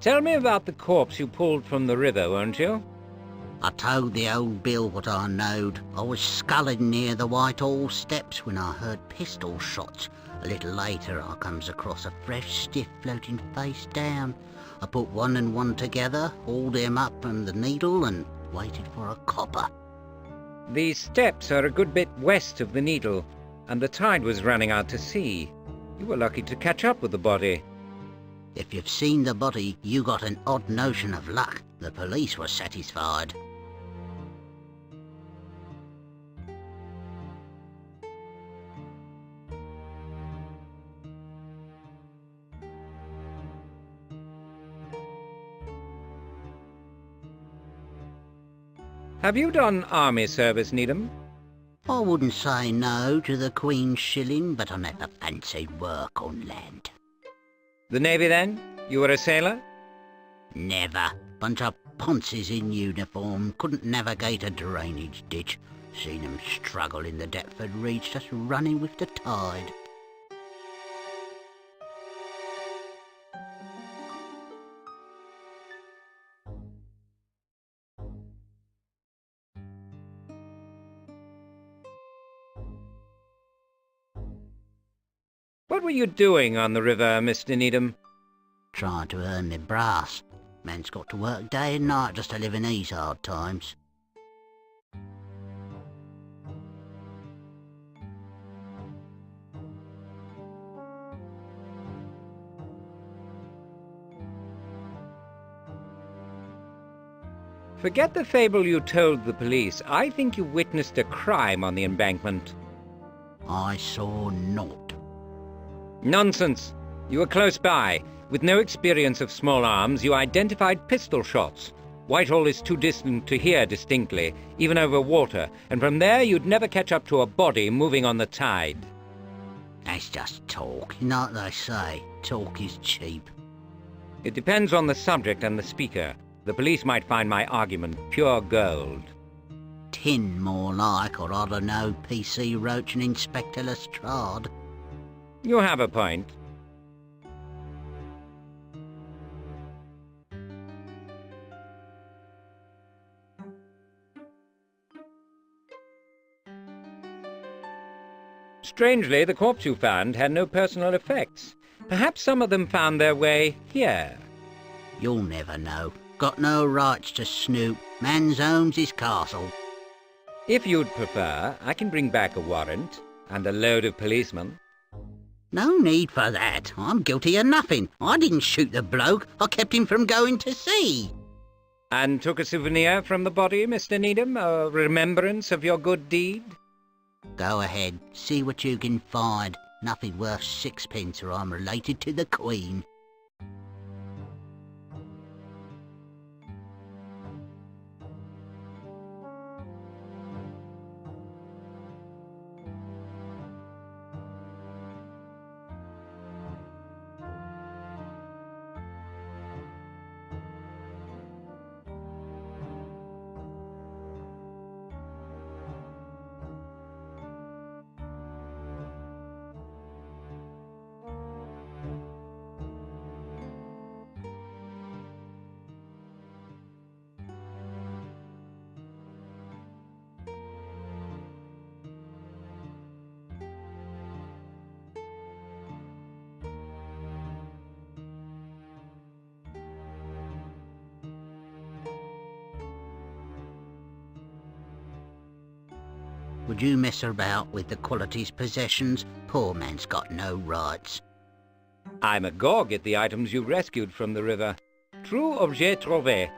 Tell me about the corpse you pulled from the river, won't you? I told the old Bill what I knowed. I was sculling near the Whitehall steps when I heard pistol shots. A little later I comes across a fresh stiff floating face down. I put one and one together, hauled him up from the needle and waited for a copper. The steps are a good bit west of the Needle, and the tide was running out to sea. You were lucky to catch up with the body. If you've seen the body, you got an odd notion of luck. The police were satisfied. Have you done army service, Needham? I wouldn't say no to the Queen's shilling, but I never fancied work on land. The Navy, then? You were a sailor? Never. Bunch of ponces in uniform, couldn't navigate a drainage ditch. Seen 'em struggle in the Deptford Reach, just running with the tide. What were you doing on the river, Mr. Needham? Trying to earn me brass. Man's got to work day and night just to live in these hard times. Forget the fable you told the police. I think you witnessed a crime on the embankment. I saw naught. Nonsense. You were close by. With no experience of small arms, you identified pistol shots. Whitehall is too distant to hear distinctly, even over water, and from there you'd never catch up to a body moving on the tide. That's just talk. You know what they say, talk is cheap. It depends on the subject and the speaker. The police might find my argument pure gold. Tin more like, or I don't know, PC Roach and Inspector Lestrade. You have a point. Strangely, the corpse you found had no personal effects. Perhaps some of them found their way here. You'll never know. Got no rights to snoop. Man's owns his castle. If you'd prefer, I can bring back a warrant and a load of policemen. No need for that. I'm guilty of nothing. I didn't shoot the bloke. I kept him from going to sea. And took a souvenir from the body, Mr. Needham, a remembrance of your good deed? Go ahead. See what you can find. Nothing worth sixpence, or I'm related to the Queen. Would you mess about with the quality's possessions? Poor man's got no rights. I'm agog at the items you rescued from the river. True objet trouvé.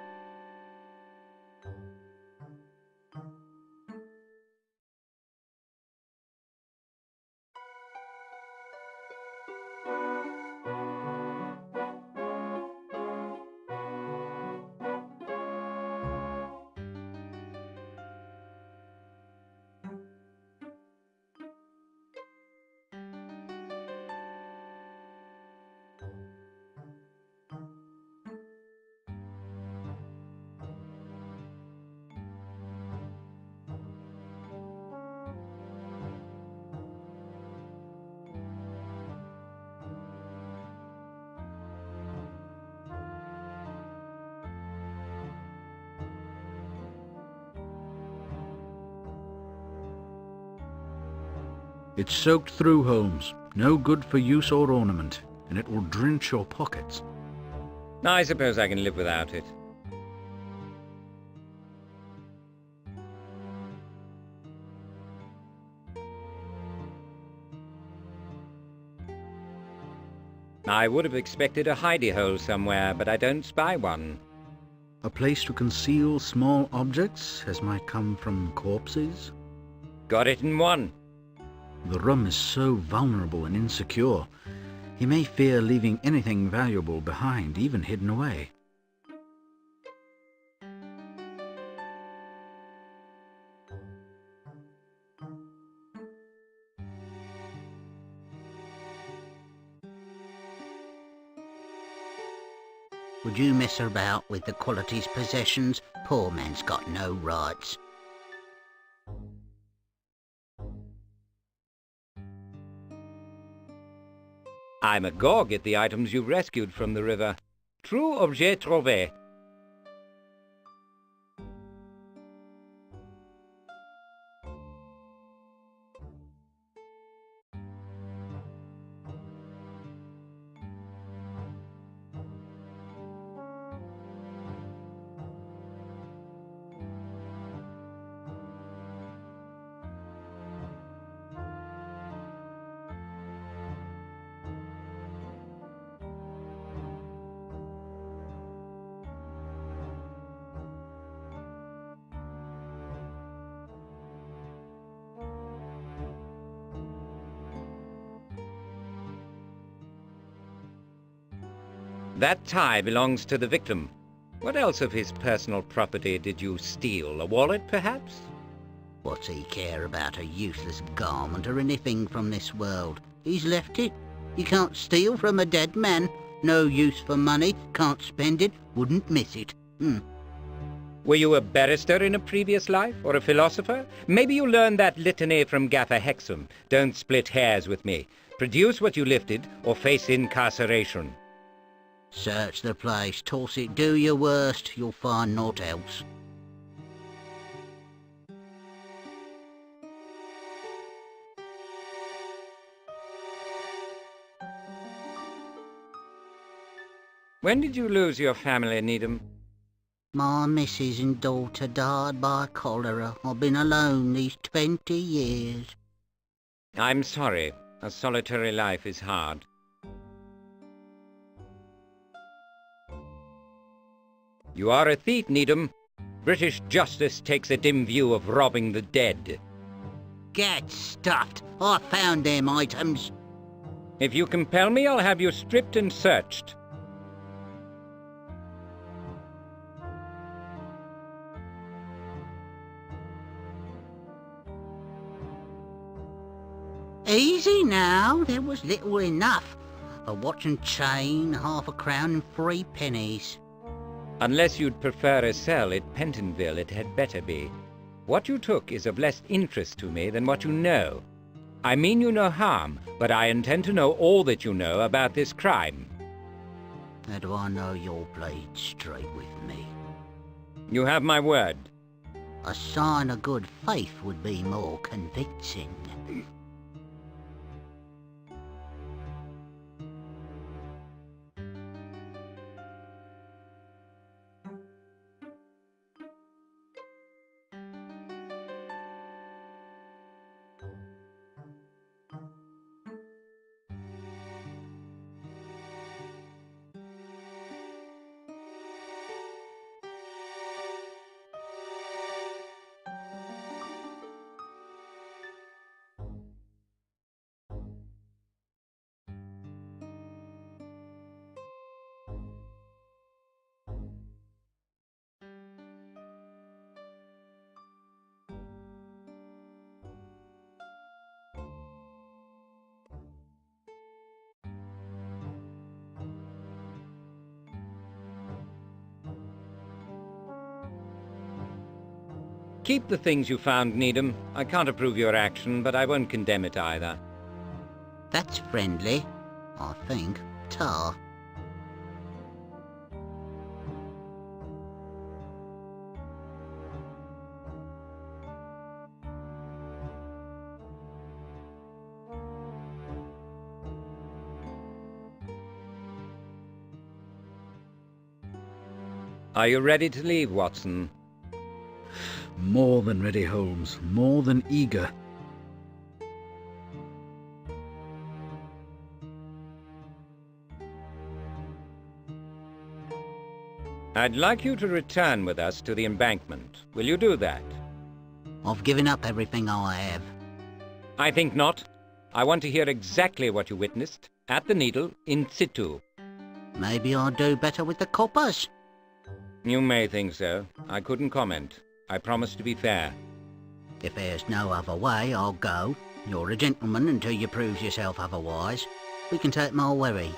It's soaked through, Holmes. No good for use or ornament, and it will drench your pockets. I suppose I can live without it. I would have expected a hidey-hole somewhere, but I don't spy one. A place to conceal small objects, as might come from corpses? Got it in one. The room is so vulnerable and insecure. He may fear leaving anything valuable behind, even hidden away. Would you mess about with the quality's possessions? Poor man's got no rights. I'm agog at the items you've rescued from the river. True objet trouvé. That tie belongs to the victim. What else of his personal property did you steal? A wallet, perhaps? What's he care about a useless garment or anything from this world? He's left it. You can't steal from a dead man. No use for money, can't spend it, wouldn't miss it. Were you a barrister in a previous life, or a philosopher? Maybe you learned that litany from Gaffer Hexam. Don't split hairs with me. Produce what you lifted, or face incarceration. Search the place, toss it, do your worst, you'll find naught else. When did you lose your family, Needham? My missus and daughter died by cholera. I've been alone these 20 years. I'm sorry. A solitary life is hard. You are a thief, Needham. British justice takes a dim view of robbing the dead. Get stuffed. I found them items. If you compel me, I'll have you stripped and searched. Easy now, there was little enough. A watch and chain, half a crown and 3 pennies. Unless you'd prefer a cell at Pentonville, it had better be. What you took is of less interest to me than what you know. I mean you no harm, but I intend to know all that you know about this crime. How do I know you'll play straight with me? You have my word. A sign of good faith would be more convincing. Keep the things you found, Needham. I can't approve your action, but I won't condemn it either. That's friendly, I think. Ta. Are you ready to leave, Watson? More than ready, Holmes. More than eager. I'd like you to return with us to the embankment. Will you do that? I've given up everything I have. I think not. I want to hear exactly what you witnessed, at the Needle, in situ. Maybe I'll do better with the coppers. You may think so. I couldn't comment. I promise to be fair. If there's no other way, I'll go. You're a gentleman until you prove yourself otherwise. We can take my worry.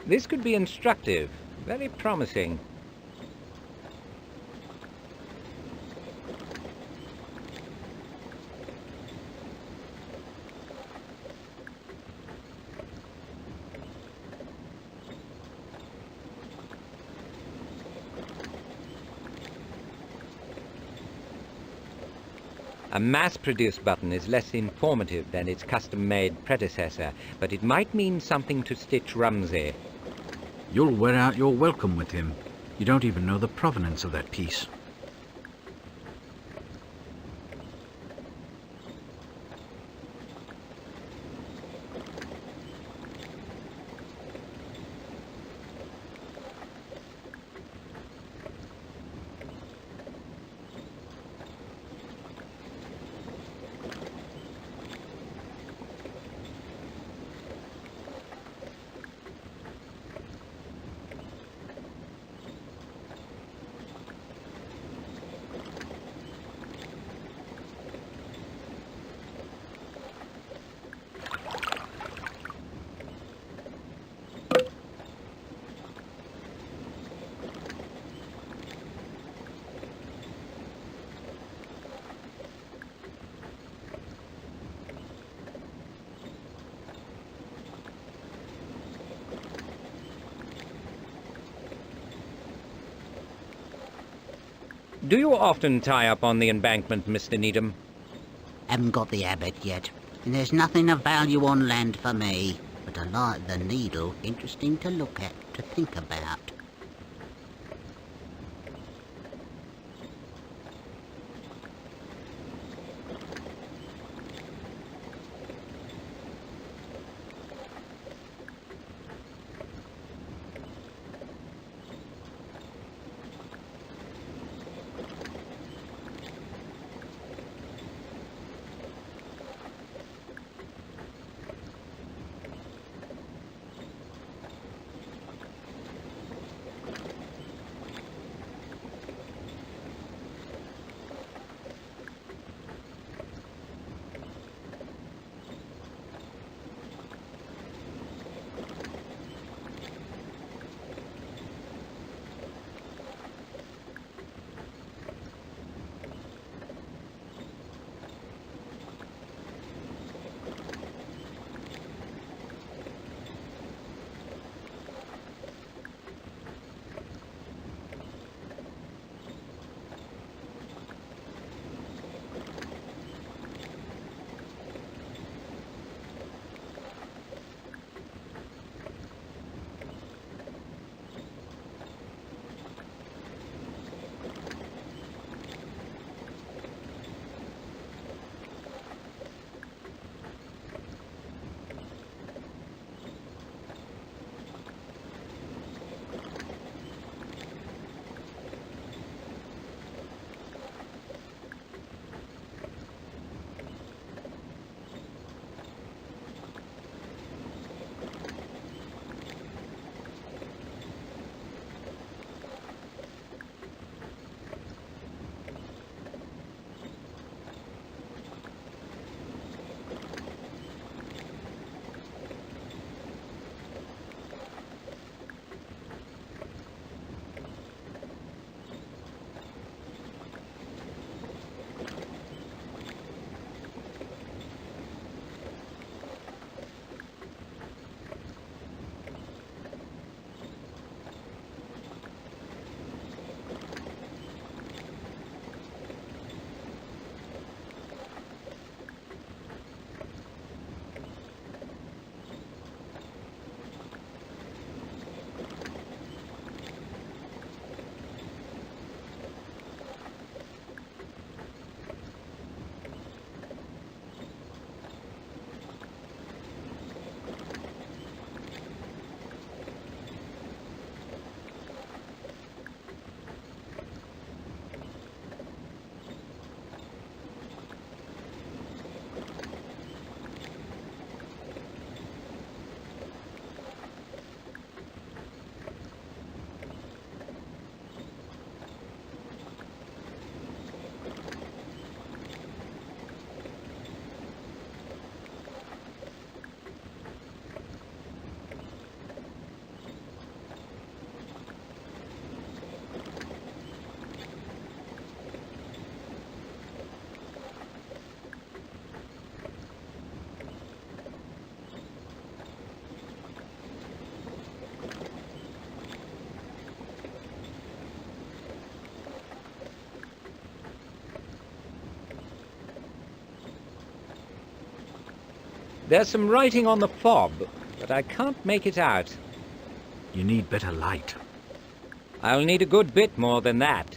This could be instructive, very promising. A mass-produced button is less informative than its custom-made predecessor, but it might mean something to Stitch Rumsey. You'll wear out your welcome with him. You don't even know the provenance of that piece. Do you often tie up on the embankment, Mr. Needham? Haven't got the habit yet, and there's nothing of value on land for me. But I like the needle, interesting to look at, to think about. There's some writing on the fob, but I can't make it out. You need better light. I'll need a good bit more than that.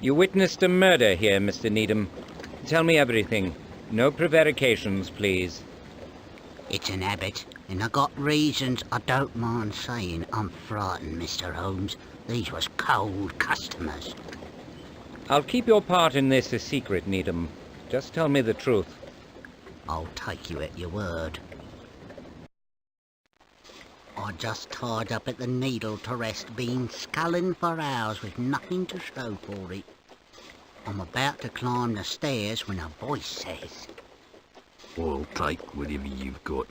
You witnessed a murder here, Mr. Needham. Tell me everything. No prevarications, please. It's an habit, and I got reasons I don't mind saying. I'm frightened, Mr. Holmes. These was cold customers. I'll keep your part in this a secret, Needham. Just tell me the truth. I'll take you at your word. I just tied up at the Needle to rest, been sculling for hours with nothing to show for it. I'm about to climb the stairs when a voice says, I'll take whatever you've got.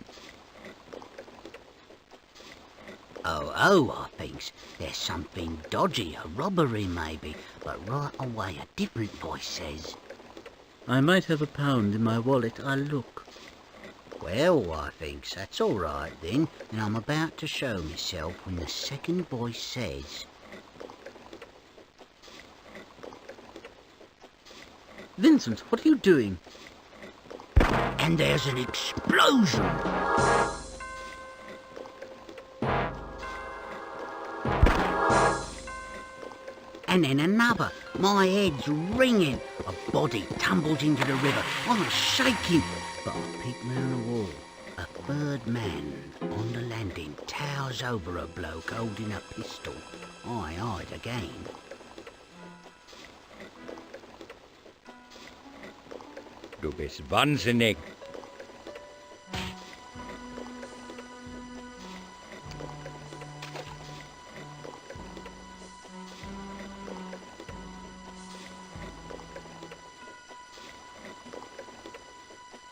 Oh, I thinks, there's something dodgy, a robbery maybe, but right away a different voice says, I might have £1 in my wallet, I'll look. Well, I thinks, that's all right then, and I'm about to show myself when the second voice says, Vincent, what are you doing? and there's an explosion. And then another. My head's ringing. A body tumbles into the river. I'm shaking. But I peek round the wall. A third man on the landing towers over a bloke holding a pistol. I hide again. Du bist wahnsinnig.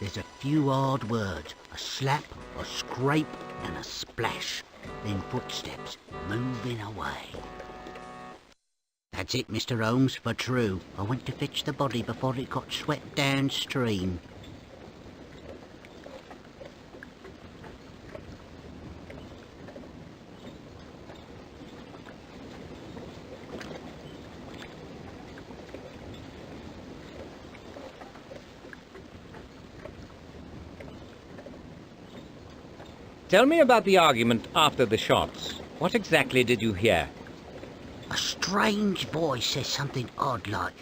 There's a few hard words, a slap, a scrape and a splash. Then footsteps moving away. That's it, Mr. Holmes, for true. I went to fetch the body before it got swept downstream. Tell me about the argument after the shots. What exactly did you hear? A strange voice says something odd like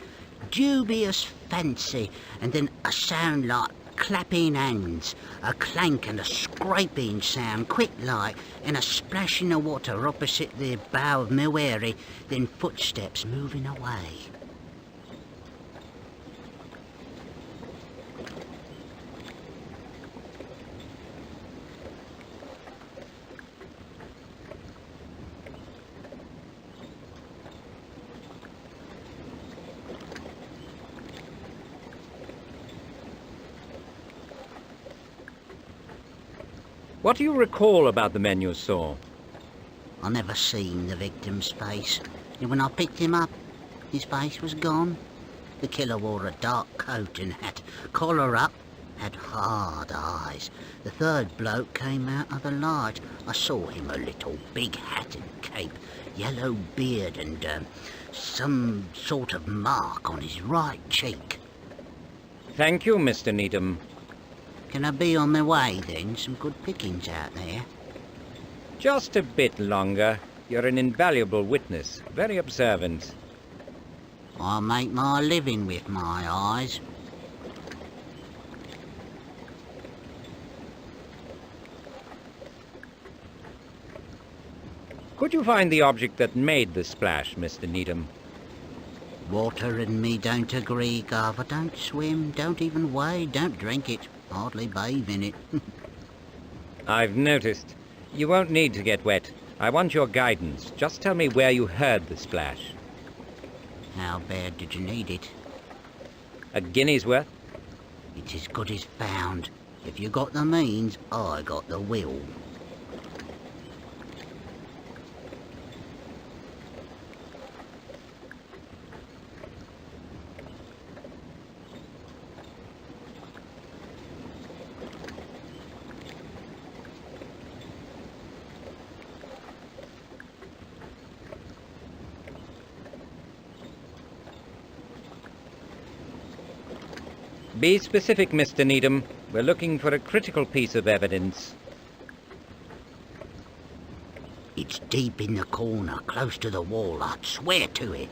dubious fancy, and then a sound like clapping hands, a clank and a scraping sound, quick like, and a splash in the water opposite the bow of my wherry, then footsteps moving away. What do you recall about the men you saw? I never seen the victim's face, and when I picked him up, his face was gone. The killer wore a dark coat and hat, collar up, had hard eyes. The third bloke came out of the light. I saw him a little, big hat and cape, yellow beard and some sort of mark on his right cheek. Thank you, Mr. Needham. Can I be on my way then? Some good pickings out there. Just a bit longer. You're an invaluable witness, very observant. I make my living with my eyes. Could you find the object that made the splash, Mr. Needham? Water and me don't agree, Garv. I don't swim, don't even wade, don't drink it, hardly bathe in it. I've noticed. You won't need to get wet. I want your guidance. Just tell me where you heard the splash. How bad did you need it? A guinea's worth? It's as good as found. If you got the means, I got the will. Be specific, Mr. Needham. We're looking for a critical piece of evidence. It's deep in the corner, close to the wall, I'd swear to it.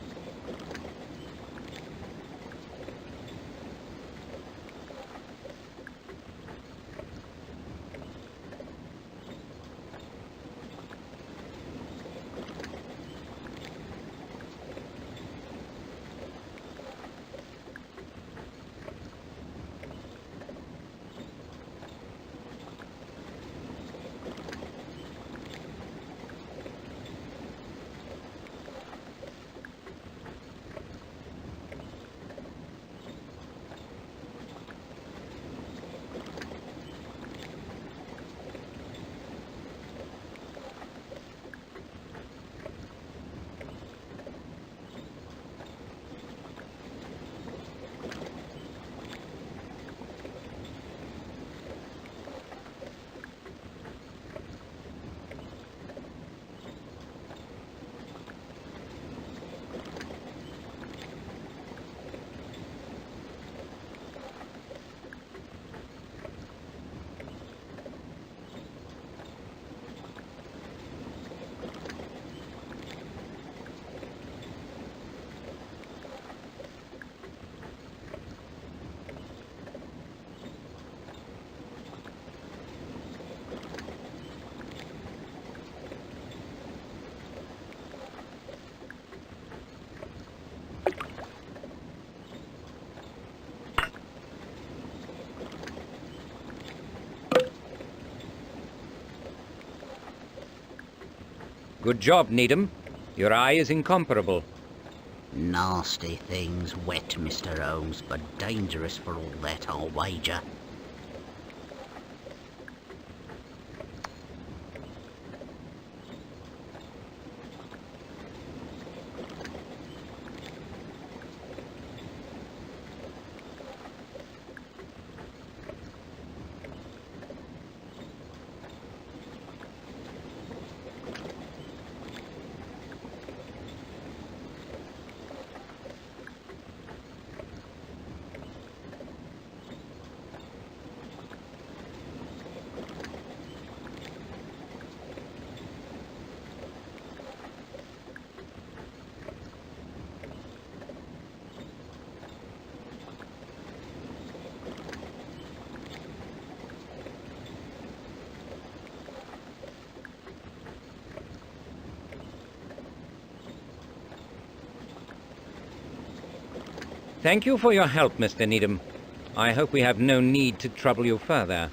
Good job, Needham. Your eye is incomparable. Nasty things, wet, Mr. Holmes, but dangerous for all that, I'll wager. Thank you for your help, Mr. Needham. I hope we have no need to trouble you further.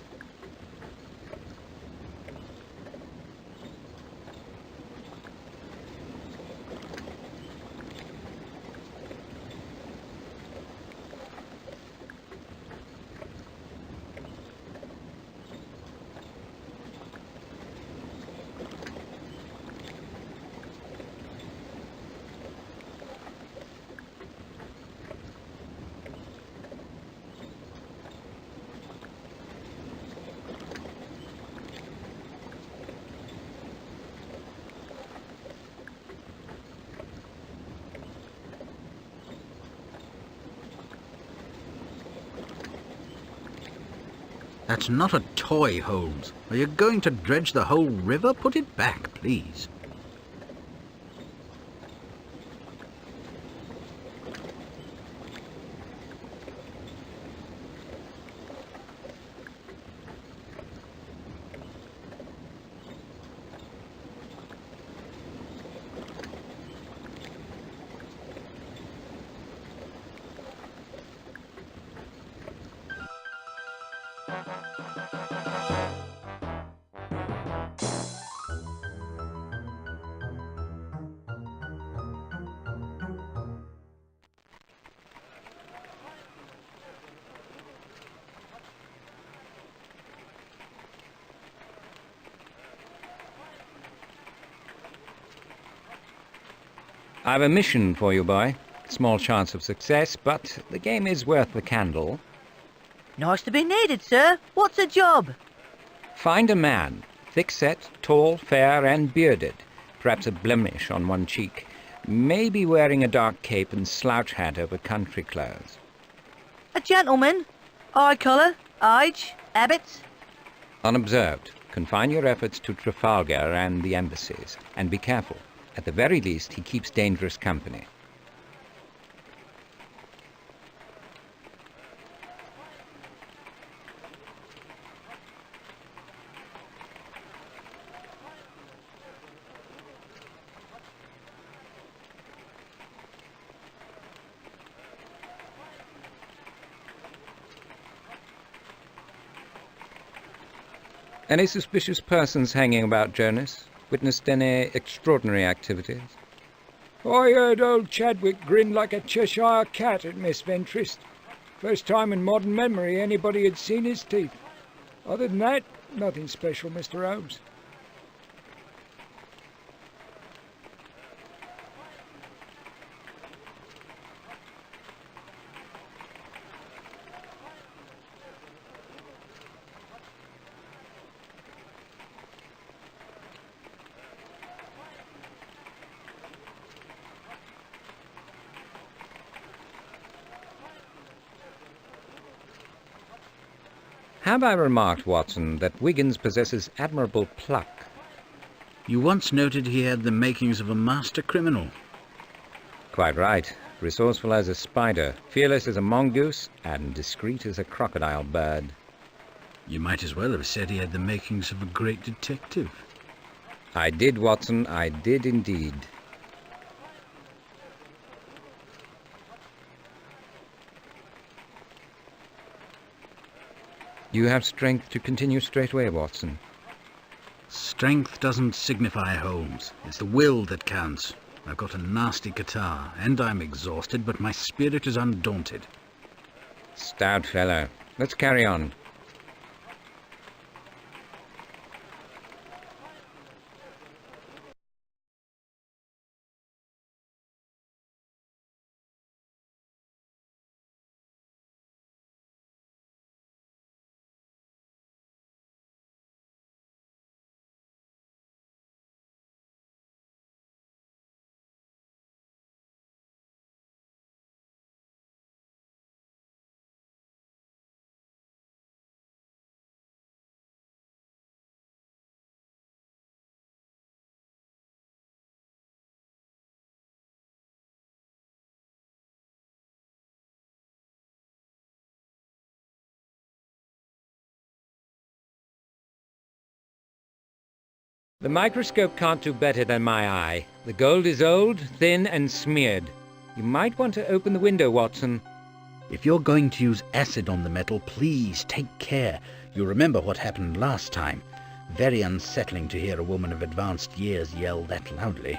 That's not a toy, Holmes. Are you going to dredge the whole river? Put it back, please. I have a mission for you, boy. Small chance of success, but the game is worth the candle. Nice to be needed, sir. What's the job? Find a man, thick-set, tall, fair, and bearded, perhaps a blemish on one cheek, maybe wearing a dark cape and slouch hat over country clothes. A gentleman. Eye colour, age, habits. Unobserved. Confine your efforts to Trafalgar and the embassies, and be careful. At the very least, he keeps dangerous company. Any suspicious persons hanging about, Jonas? Witnessed any extraordinary activities? I heard old Chadwick grin like a Cheshire cat at Miss Ventrist. First time in modern memory anybody had seen his teeth. Other than that, nothing special, Mr. Holmes. Have I remarked, Watson, that Wiggins possesses admirable pluck? You once noted he had the makings of a master criminal. Quite right. Resourceful as a spider, fearless as a mongoose, and discreet as a crocodile bird. You might as well have said he had the makings of a great detective. I did, Watson, I did indeed. You have strength to continue straight away, Watson. Strength doesn't signify, Holmes. It's the will that counts. I've got a nasty catarrh, and I'm exhausted, but my spirit is undaunted. Stout fellow. Let's carry on. The microscope can't do better than my eye. The gold is old, thin and smeared. You might want to open the window, Watson. If you're going to use acid on the metal, please take care. You remember what happened last time. Very unsettling to hear a woman of advanced years yell that loudly.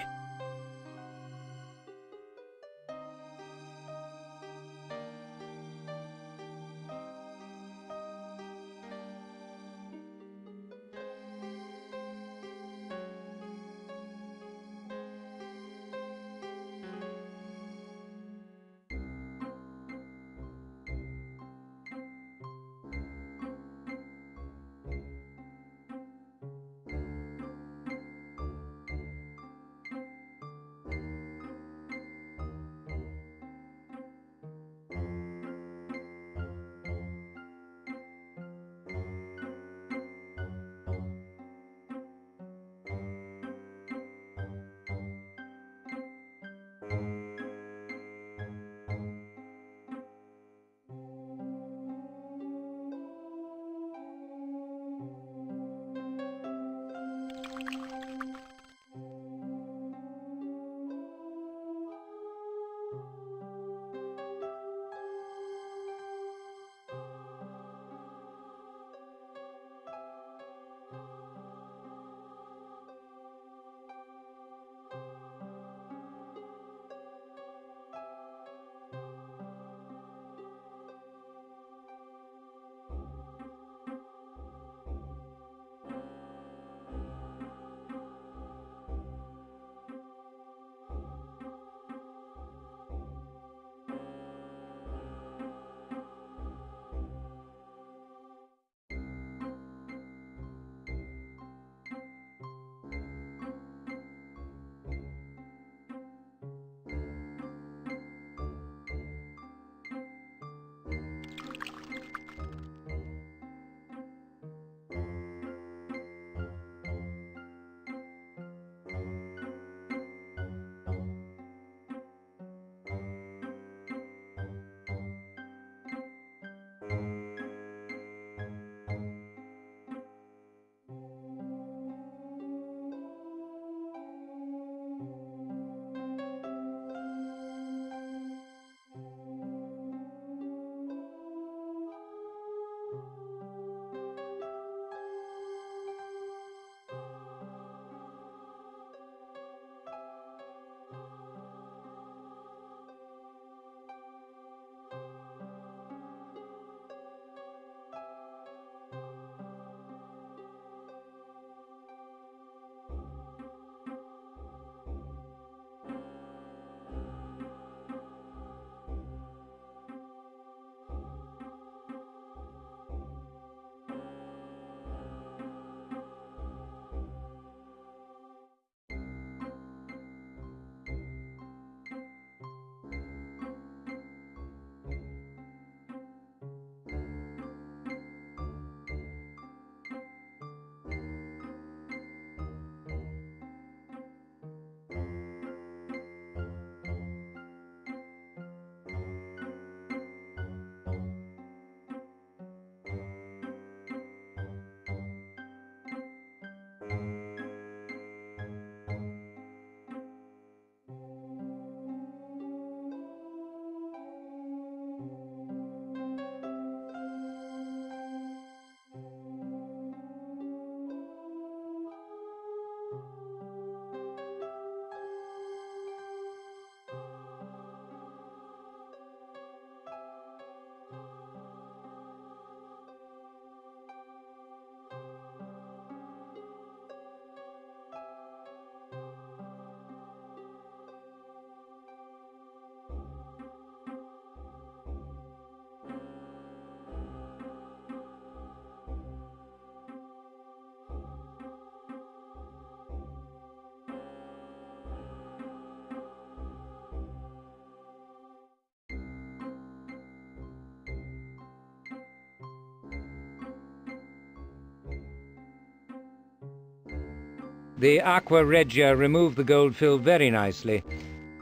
The aqua regia removed the gold fill very nicely.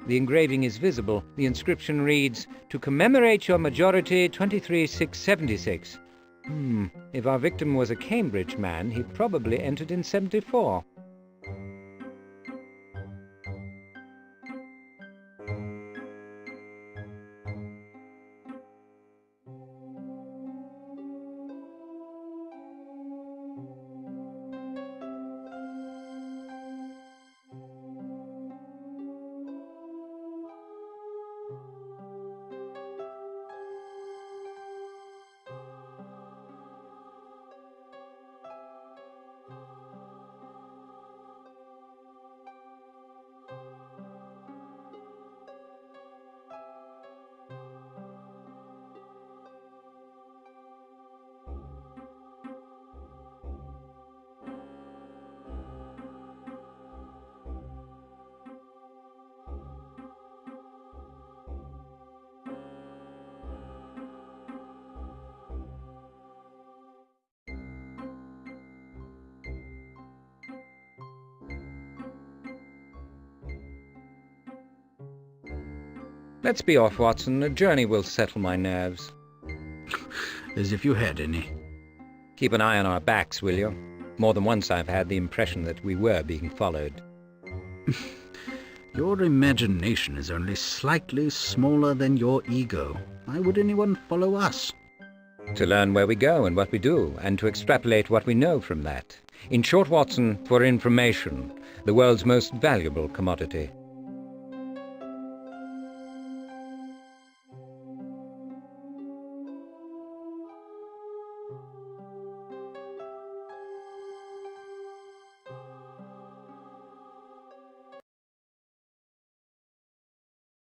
The engraving is visible. The inscription reads, "To commemorate your majority, 23676. If our victim was a Cambridge man, he probably entered in 74. Let's be off, Watson. A journey will settle my nerves. As if you had any. Keep an eye on our backs, will you? More than once I've had the impression that we were being followed. Your imagination is only slightly smaller than your ego. Why would anyone follow us? To learn where we go and what we do, and to extrapolate what we know from that. In short, Watson, for information, the world's most valuable commodity.